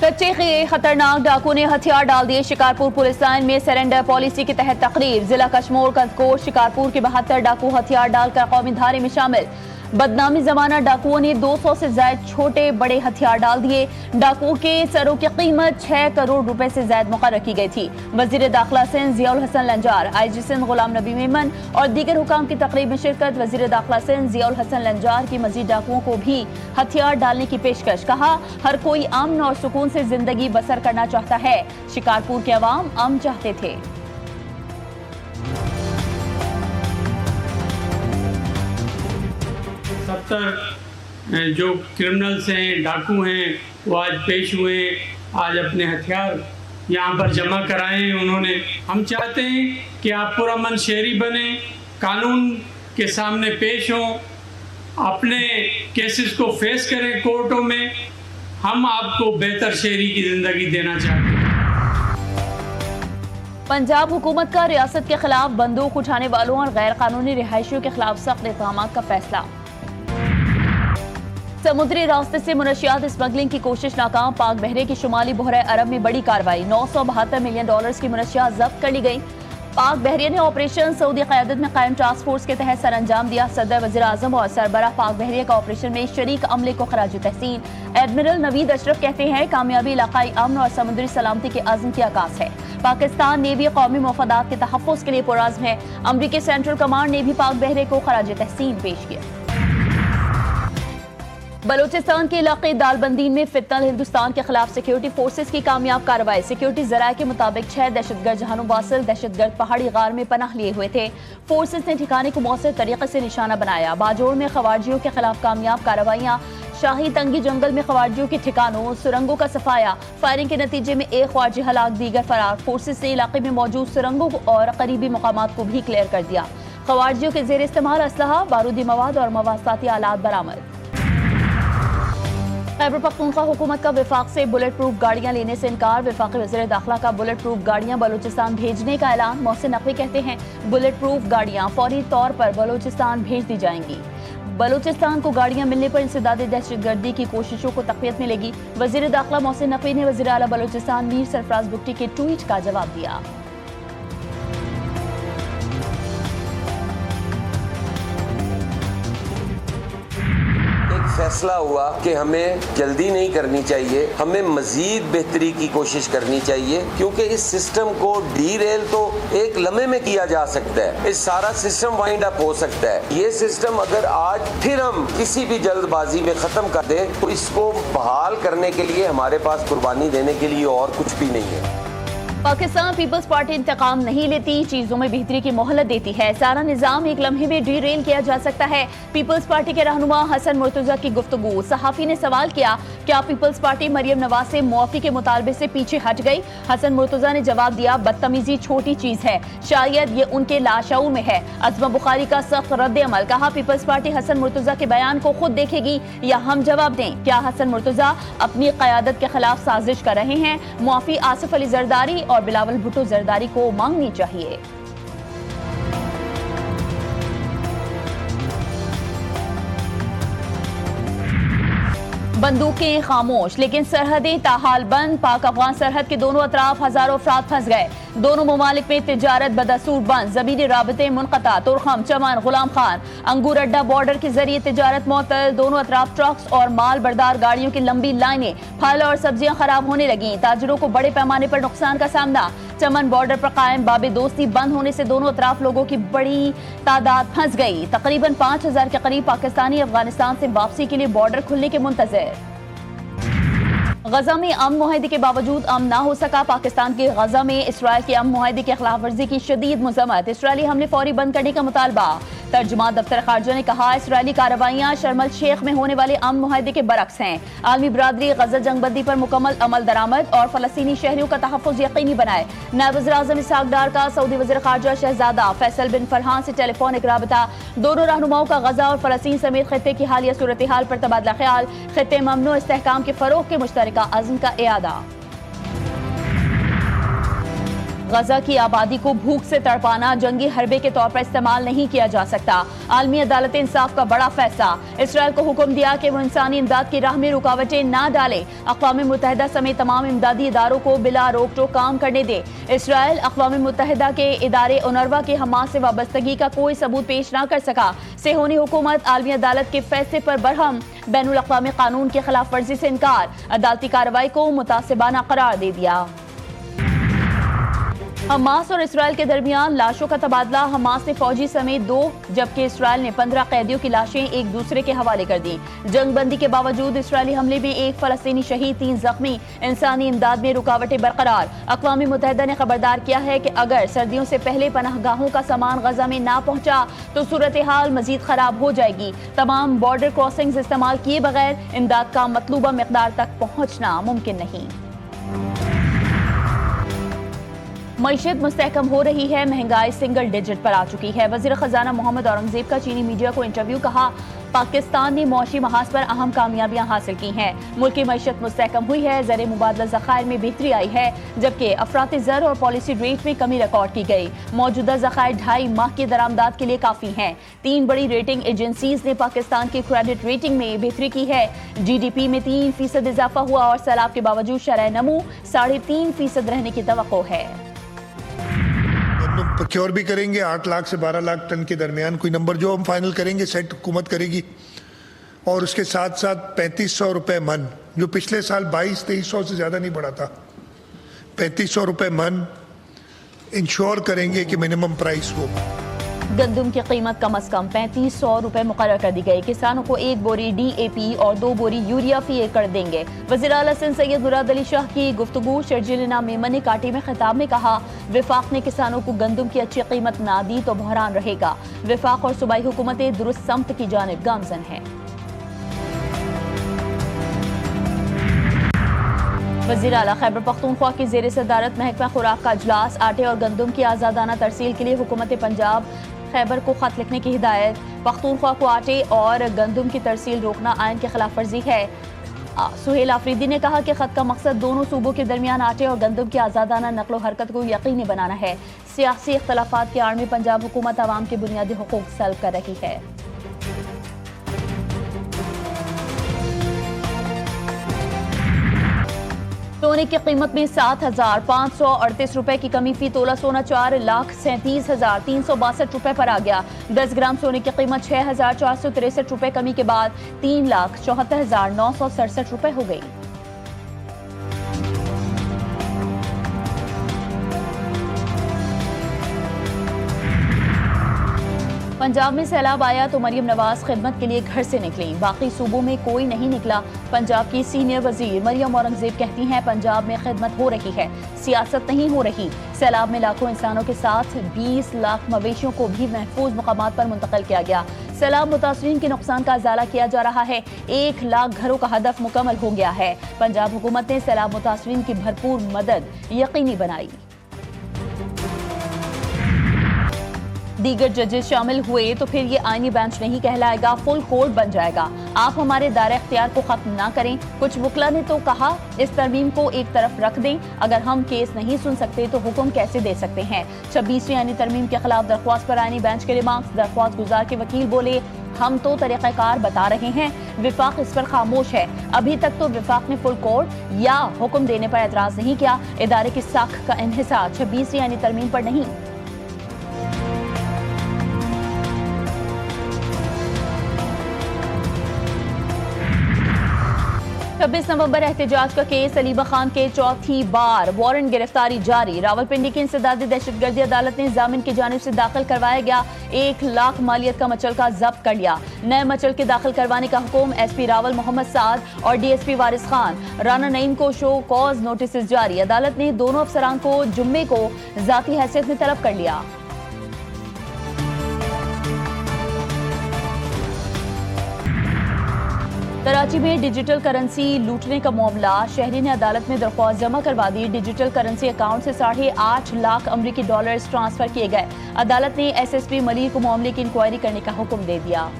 कच्चे के खतरनाक डाकू ने हथियार डाल दिए शिकारपुर पुलिस लाइन में। सरेंडर पॉलिसी के तहत तकरीब। जिला कश्मीर का कोर्ट शिकारपुर के 72 डाकू हथियार डालकर कौमी धारे में शामिल। बदनामी जमाना डाकुओं ने 200 से ज्यादा छोटे बड़े हथियार डाल दिए। डाकुओं के सरों की कीमत 6 करोड़ रुपए से ज्यादा मुकर्रर की गई थी। वजीर दाखिला सिंध जियाउल हसन लंजार, IG सिंध गुलाम नबी मेमन और दीगर हुकाम की तकरीब में शिरकत। वजीर दाखिला सिंध जियाउल हसन लंजार की मजीद डाकुओं को भी हथियार डालने की पेशकश। कहा, हर कोई अमन और सुकून से जिंदगी बसर करना चाहता है। शिकारपुर के अवाम अमन चाहते थे। जो क्रिमिनल्स हैं, डाकू हैं, वो आज पेश हुए, आज अपने हथियार यहाँ पर जमा कराए उन्होंने। हम चाहते हैं कि आप पुरअमन शहरी बने, कानून के सामने पेश हों, अपने केसेस को फेस करें कोर्टों में। हम आपको बेहतर शहरी की ज़िंदगी देना चाहते हैं। पंजाब हुकूमत का रियासत के खिलाफ बंदूक उठाने वालों और गैर कानूनी रिहायशियों के खिलाफ सख्त इक़दाम का फैसला। समुद्री रास्ते से मुनशियात स्मगलिंग की कोशिश नाकाम। पाक बहरे की शुमाली बहरा अरब में बड़ी कार्रवाई। 972 मिलियन डॉलर्स की मुनशियात जब्त कर ली गई। पाक बहरिया ने ऑपरेशन सऊदी क़यादत में कायम टास्क फोर्स के तहत सर अंजाम दिया। सदर, वज़ीर आज़म और सरबराह पाक बहरिया का ऑपरेशन में शरीक अमले को खराज तहसीन। एडमिरल नवीद अशरफ कहते हैं, कामयाबी इलाकाई अमन और समुद्री सलामती के अज़्म की आकाश है। पाकिस्तान नेवी कौमी मफादात के तहफ़्फ़ुज़ के लिए पुरअज़्म है। अमरीकी सेंट्रल कमांड ने भी पाक बहरे को खराज तहसीन पेश किया। बलूचिस्तान के इलाके दालबंदीन में फितनल हिंदुस्तान के खिलाफ सिक्योरिटी फोर्सेस की कामयाब कार्रवाई। सिक्योरिटी जराये के मुताबिक 6 दहशतगर्द जहानो वासिल दहशतगर्द पहाड़ी गार में पनाह लिए हुए थे। फोर्सेस ने ठिकाने को मौसर तरीके से निशाना बनाया। बाजोड़ में खवारजियों के खिलाफ कामयाब कार्रवाइयां। शाही तंगी जंगल में खवारजियों के ठिकानों सुरंगों का सफाया। फायरिंग के नतीजे में एक ख्वारजी हलाक, दीगर फरार। फोर्सेस ने इलाके में मौजूद सुरंगों और करीबी मकामात को भी क्लियर कर दिया। खवारजियों के जेर इस्तेमाल असलहा, बारूदी मवाद और मवासाती आलात बरामद। खैबर पख्तूनख्वा हुकूमत का विफाक से बुलेट प्रूफ गाड़ियां लेने से इनकार। विफाकी वज़ीर दाखिला का बुलेट प्रूफ गाड़ियां बलूचिस्तान भेजने का ऐलान। मोहसिन नकवी कहते हैं, बुलेट प्रूफ गाड़ियां फौरी तौर पर बलूचिस्तान भेज दी जाएंगी। बलूचिस्तान को गाड़ियां मिलने पर इंसदाद दहशतगर्दी की कोशिशों को तक़वियत मिलेगी। वज़ीर दाखिला मोहसिन नकवी ने वज़ीर आला बलूचिस्तान मीर सरफराज बुगटी के ट्वीट का जवाब दिया। फैसला हुआ कि हमें जल्दी नहीं करनी चाहिए, हमें मजीद बेहतरी की कोशिश करनी चाहिए, क्योंकि इस सिस्टम को डीरेल तो एक लम्हे में किया जा सकता है। इस सारा सिस्टम वाइंड अप हो सकता है। ये सिस्टम अगर आज फिर हम किसी भी जल्दबाजी में खत्म कर दें तो इसको बहाल करने के लिए हमारे पास कुर्बानी देने के लिए और कुछ भी नहीं है। पाकिस्तान पीपल्स पार्टी इंतकाम नहीं लेती, चीजों में बेहतरी की मोहलत देती है। सारा निजाम एक लम्हे में डीरेल किया जा सकता है। पीपल्स पार्टी के रहनुमा हसन मुर्तजा की गुफ्तगू। सहाफी ने सवाल किया, क्या पीपल्स पार्टी मरियम नवाज से मुआफी के मुतालबे से पीछे हट गई? हसन मुर्तजा ने जवाब दिया, बदतमीजी छोटी चीज है, शायद ये उनके लाशऊर में है। अज़मा बुखारी का सख्त रद्द अमल। कहा, पीपल्स पार्टी हसन मुर्तजा के बयान को खुद देखेगी या हम जवाब दें? क्या हसन मुर्तजा अपनी क़यादत के खिलाफ साजिश कर रहे हैं? मुआफी आसिफ अली जरदारी और बिलावल भुट्टो जरदारी को मांगनी चाहिए। बंदूकें खामोश, लेकिन सरहदें ताहाल बंद। पाक अफगान सरहद के दोनों अतराफ हजारों अफराद फंस गए। दोनों ममालिक में तिजारत बदसूर बंद, जमीनी राबते मुनक़ता। तुरखम, चमन, गुलाम खान, अंगूर अड्डा बॉर्डर के जरिए तिजारत मुअत्तल। दोनों अतराफ ट्रक्स और माल बरदार गाड़ियों की लंबी लाइनें। फल और सब्जियां खराब होने लगी। ताजिरों को बड़े पैमाने पर नुकसान का सामना। चमन बॉर्डर पर कायम बाबे दोस्ती बंद होने से दोनों अतराफ लोगों की बड़ी तादाद फंस गई। तकरीबन 5000 के करीब पाकिस्तानी अफगानिस्तान से वापसी के लिए बॉर्डर खुलने के मुंतज़िर। गजा में अमन मुआहदे के बावजूद अमन ना हो सका। पाकिस्तान के गजा में इसराइल के अमन मुआहदे की खिलाफ वर्जी की शदीद मज़म्मत। इसराइली हमले फौरी बंद करने का मुतालबा। तर्जुमान दफ्तर खारजा ने कहा, इसराइली कार्रवाइयां शर्म अल शेख में होने वाले अमन मुआहदे के बरक्स हैं। आलमी बरादरी गजा जंगबंदी पर मुकम्मल अमल दरामद और फलस्तीनी शहरियों का तहफ़्फ़ुज़ यकीनी बनाए। नायब वज़ीर आज़म इसहाक डार का सऊदी वज़ीर खारजा शहजादा फैसल बिन फरहान से टेलीफोनिक राबता। दोनों रहनुमाओं का गजा और फलस्तीन समेत खित्ते की हालिया सूरत हाल पर तबादला ख्याल। खित्ते में अमन व इस्तेहकाम के फरोग के मुश्तरका अज़्म का इयादा। गजा की आबादी को भूख से तड़पाना जंगी हरबे के तौर पर इस्तेमाल नहीं किया जा सकता। आलमी अदालत इंसाफ का बड़ा फैसला। इसराइल को हुक्म दिया कि वो इंसानी इमदाद की राह में रुकावटें ना डाले। अक़वाम मुत्तहिदा समेत तमाम इमदादी इदारों को बिला रोक टोक काम करने दे। इसराइल अक़वाम मुत्तहिदा के इदारे उनरवा के हमास से वाबस्तगी का कोई सबूत पेश ना कर सका। सेहोनी हुकूमत आलमी अदालत के फैसले पर बरहम। बैनुल अक़वामी कानून की खिलाफ वर्जी से इनकार। अदालती कार्रवाई को मुतासिबाना करार दे दिया। हमास और इसराइल के दरमियान लाशों का तबादला। हमास ने फौजी समेत 2 जबकि इसराइल ने 15 कैदियों की लाशें एक दूसरे के हवाले कर दी। जंगबंदी के बावजूद इसराइली हमले में 1 फलस्तीनी शहीद, 3 जख्मी। इंसानी इमदाद में रुकावटें बरकरार। अक़वाम मुत्तहिदा ने खबरदार किया है कि अगर सर्दियों से पहले पनाहगाहों का सामान गजा में ना पहुंचा तो सूरत हाल मजीद खराब हो जाएगी। तमाम बॉर्डर क्रॉसिंग्स इस्तेमाल किए बगैर इमदाद का मतलूबा मिकदार तक पहुंचना मुमकिन नहीं। मईशत मुस्तहकम हो रही है, महंगाई सिंगल डिजिट पर आ चुकी है। वज़ीर ख़जाना मोहम्मद औरंगज़ेब का चीनी मीडिया को इंटरव्यू। कहा, पाकिस्तान ने मौशी महाज पर अहम कामयाबियां हासिल की हैं। मुल्क की मईशत मुस्तहकम हुई है, ज़र मुबादला ज़खायर में बेहतरी आई है, जबकि अफरात ज़र और पॉलिसी रेट में कमी रिकॉर्ड की गई। मौजूदा ज़खायर 2.5 माह की दरामदाद के लिए काफ़ी हैं। 3 बड़ी रेटिंग एजेंसीज ने पाकिस्तान की क्रेडिट रेटिंग में बेहतरी की है। GDP में 3% इजाफा हुआ और सैलाब के बावजूद शरह नमू 3.5% रहने की तवक्को है। प्रोक्योर भी करेंगे 8 लाख से 12 लाख टन के दरमियान कोई नंबर जो हम फाइनल करेंगे, सेट हुकूमत करेगी। और उसके साथ साथ 3500 रुपये मन, जो पिछले साल 2200-2300 से ज़्यादा नहीं बढ़ा था, 3500 रुपये मन इंश्योर करेंगे कि मिनिमम प्राइस हो। गंदम की कीमत कम से कम 3500 रुपए मुकर्रर कर दी गई। किसानों को 1 बोरी DAP और 2 बोरी यूरिया फी एकड़ देंगे। वज़ीर आला सिंध सैयद मुराद अली शाह की गुफ्तगू। शर्जील मेमन ने काटी में खिताब में कहा, विफाक ने किसानों को गंदम की अच्छी कीमत ना दी तो बहरान रहेगा। विफाक और सूबाई हुकूमतें दुरुस्त समत की जानिब गामजन हैं। वज़ीर आला खैबर पख्तूनख्वा की ज़ेर सदारत महकमा खुराक का अजलास। आटे और गंदम की आज़ादाना तरसील के लिए हुकूमत पंजाब खैबर को खत लिखने की हिदायत। पख्तूनख्वा को आटे और गंदम की तरसील रोकना आइन की खिलाफ वर्जी है। सुहेल आफरीदी ने कहा कि खत का मकसद दोनों सूबों के दरमियान आटे और गंदम की आज़ादाना नकलो हरकत को यकीनी बनाना है। सियासी इख्तलाफात के आड़ में पंजाब हुकूमत आवाम के बुनियादी हुकूक सल्ब कर रही है। सोने की कीमत में 7,538 रुपए की कमी। फी तोला सोना 4,37,362 रुपए पर आ गया। 10 ग्राम सोने की कीमत 6,463 रुपए कमी के बाद 3,74,967 रुपए हो गई। पंजाब में सैलाब आया तो मरियम नवाज खिदमत के लिए घर से निकली। बाकी सूबों में कोई नहीं निकला। पंजाब की सीनियर वजीर मरियम औरंगजेब कहती हैं, पंजाब में खिदमत हो रही है, सियासत नहीं हो रही। सैलाब में लाखों इंसानों के साथ 20 लाख मवेशियों को भी महफूज मुकामात पर मुंतकिल किया गया। सैलाब मुतासरीन के नुकसान का इजाला किया जा रहा है। 1 लाख घरों का हदफ मुकम्मल हो गया है। पंजाब हुकूमत ने सैलाब मुतासरीन की भरपूर मदद यकीनी बनाई। दीगर जजेस शामिल हुए तो फिर ये आईनी बेंच नहीं कहलाएगा, फुल कोर्ट बन जाएगा। आप हमारे दायरे इख्तियार को खत्म ना करें। कुछ वकला ने तो कहा, इस तरमीम को एक तरफ रख दें। अगर हम केस नहीं सुन सकते तो हुक्म कैसे दे सकते हैं। 26वीं आईनी तरमीम के खिलाफ दरख्वास्त पर आईनी बेंच के रिमार्क्स। दरख्वास्त गुजार के वकील बोले, हम तो तरीक़ाकार बता रहे हैं, विफाक इस पर खामोश है। अभी तक तो विफाक ने फुल कोर्ट या हुक्म देने पर एतराज नहीं किया। इदारे की साख का इन्हिसार 26वीं आईनी तरमीम पर नहीं। 26 नवंबर एहतजाज का केस। सलीबा खान के चौथी बार वारंट गिरफ्तारी जारी। रावलपिंडी की इंसदादी दहशतगर्दी अदालत ने जामिन की जानिब से दाखिल करवाया गया 1 लाख मालियत का मचलका जब्त कर लिया। नए मचल के दाखिल करवाने का हुक्म SP रावल मोहम्मद साद और DSP वारिस खान। राना नईम को शो कॉज नोटिस जारी। अदालत ने दोनों अफसरान को जुम्मे को जाती हैसियत में तलब कर लिया। कराची में डिजिटल करेंसी लूटने का मामला। शहरी ने अदालत में दरख्वास्त जमा करवा दी। डिजिटल करेंसी अकाउंट से $8.5 लाख अमरीकी डॉलर्स ट्रांसफर किए गए। अदालत ने SSP मलिक को मामले की इंक्वायरी करने का हुक्म दे दिया।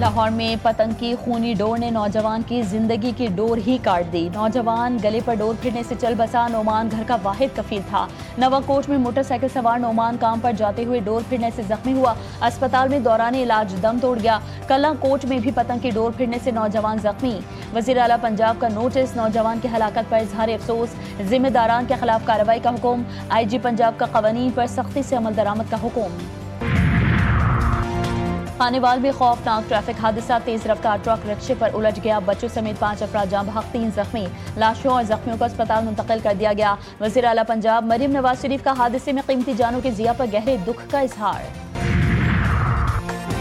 लाहौर में पतंग की खूनी डोर ने नौजवान की जिंदगी की डोर ही काट दी। नौजवान गले पर डोर फिरने से चल बसा नोमान घर का वाहिद कफील था। नवाकोट में मोटरसाइकिल सवार नोमान काम पर जाते हुए डोर फिरने से जख्मी हुआ। अस्पताल में दौरान इलाज दम तोड़ गया। कला कोट में भी पतंग की डोर फिरने से नौजवान जख्मी। वजीर आला पंजाब का नोटिस, नौजवान की हलाकत पर इजहार अफसोस। जिम्मेदारान के खिलाफ कार्रवाई का हुक्म। IG पंजाब का कवानीन पर सख्ती से अमल दरामद का हुक्म। खानेवाल में खौफनाक ट्रैफिक हादसा, तेज रफ्तार ट्रक रिक्शे पर उलट गया। बच्चों समेत 5 अफराद जाँ बहक, 3 जख्मी। लाशों और जख्मियों को अस्पताल मुंतकिल कर दिया गया। वज़ीर आला पंजाब मरीम नवाज शरीफ का हादसे में कीमती जानों की ज़िया पर गहरे दुख का इजहार।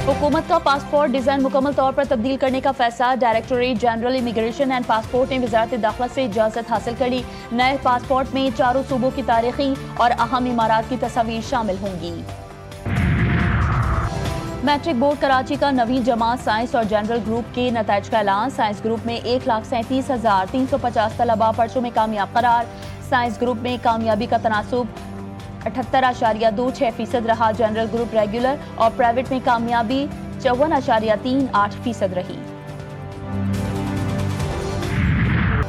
हुकूमत का पासपोर्ट डिजाइन मुकम्मल तौर पर तब्दील करने का फैसला। Directorate general immigration and passport ने वजारत दाखिला से इजाजत हासिल कर ली। नए पासपोर्ट में 4 सूबों की तारीखी और अहम इमारात की तस्वीर शामिल होंगी। मैट्रिक बोर्ड कराची का नवीन जमात साइंस और जनरल ग्रुप के नताइज का ऐलान। साइंस ग्रुप में 1,37,350 तलबा पर्चों में कामयाब करार। साइंस ग्रुप में कामयाबी का तनासुब 78.26% रहा। जनरल ग्रुप रेगुलर और प्राइवेट में कामयाबी 54.38% रही।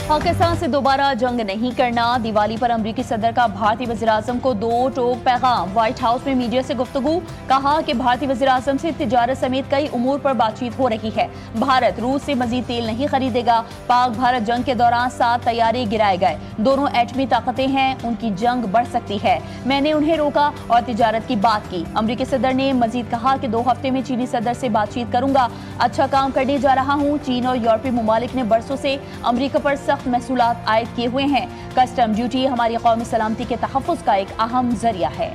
पाकिस्तान से दोबारा जंग नहीं करना। दिवाली पर अमरीकी सदर का भारतीय वज़ीर-ए-आज़म को 2 टोक पैगाम। व्हाइट हाउस में मीडिया से गुफ्तगू, कहा कि भारतीय वज़ीर-ए-आज़म से तिजारत समेत कई उमूर पर बातचीत हो रही है। भारत रूस से मजीद तेल नहीं खरीदेगा। पाक भारत जंग के दौरान 7 तैयारे गिराए गए। दोनों एटमी ताकतें हैं, उनकी जंग बढ़ सकती है। मैंने उन्हें रोका और तिजारत की बात की। अमरीकी सदर ने मजीद कहा कि 2 हफ्ते में चीनी सदर से बातचीत करूंगा। अच्छा काम करने जा रहा हूँ। चीन और यूरोपीय ममालिक ने बरसों से अमरीका पर महसूलात आयद किए हुए हैं। कस्टम ड्यूटी हमारी कौमी सलामती के तहफ़्फ़ुज़ का एक अहम जरिया है।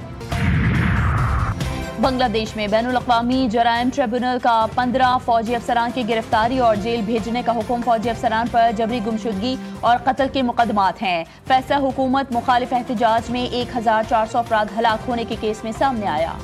बांग्लादेश में बैनुल अक़वामी जराइम ट्रिब्यूनल का 15 फौजी अफसरान की गिरफ्तारी और जेल भेजने का हुक्म। फौजी अफसरान पर जबरी गुमशुदगी और कत्ल के मुकदमात हैं। फैसला हुकूमत मुखालिफ एहतजाज में 1400 अफराद हलाक होने के केस में सामने आया।